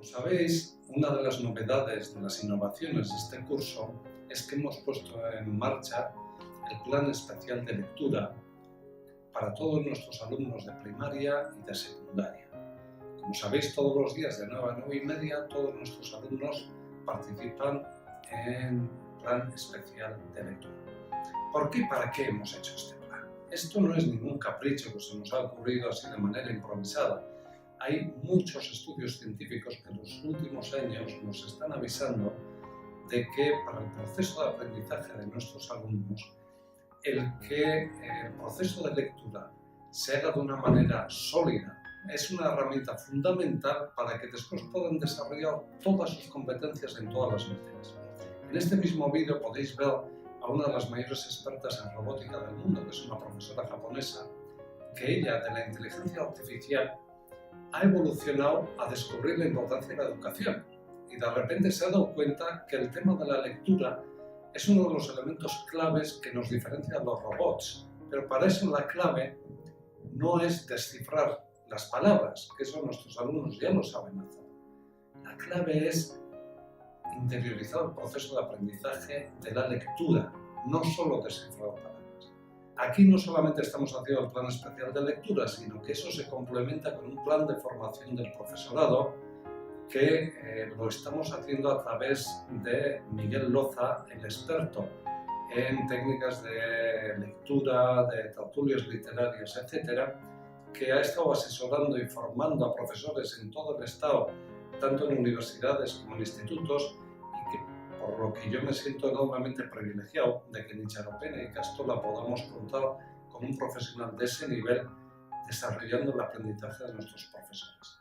Como sabéis, una de las novedades de las innovaciones de este curso es que hemos puesto en marcha el Plan Especial de Lectura para todos nuestros alumnos de primaria y de secundaria. Como sabéis, todos los días de 9 a 9 y media todos nuestros alumnos participan en Plan Especial de Lectura. ¿Por qué y para qué hemos hecho este plan? Esto no es ningún capricho que se nos ha ocurrido así de manera improvisada. Hay muchos estudios científicos que en los últimos años nos están avisando de que para el proceso de aprendizaje de nuestros alumnos, el que el proceso de lectura se haga de una manera sólida es una herramienta fundamental para que después puedan desarrollar todas sus competencias en todas las materias. En este mismo vídeo podéis ver a una de las mayores expertas en robótica del mundo, que es una profesora japonesa, que ella, de la inteligencia artificial, ha evolucionado a descubrir la importancia de la educación y de repente se ha dado cuenta que el tema de la lectura es uno de los elementos claves que nos diferencia de los robots, pero para eso la clave no es descifrar las palabras, que eso nuestros alumnos ya lo saben hacer. La clave es interiorizar el proceso de aprendizaje de la lectura, no solo descifrar palabras. Aquí no solamente estamos haciendo el plan especial de lectura, sino que eso se complementa con un plan de formación del profesorado que lo estamos haciendo a través de Miguel Loza, el experto en técnicas de lectura, de tertulias literarias, etc., que ha estado asesorando y formando a profesores en todo el estado, tanto en universidades como en institutos, y que por lo que yo me siento enormemente privilegiado de que en Itxaropena y Castola podamos contar con un profesional de ese nivel desarrollando el aprendizaje de nuestros profesores.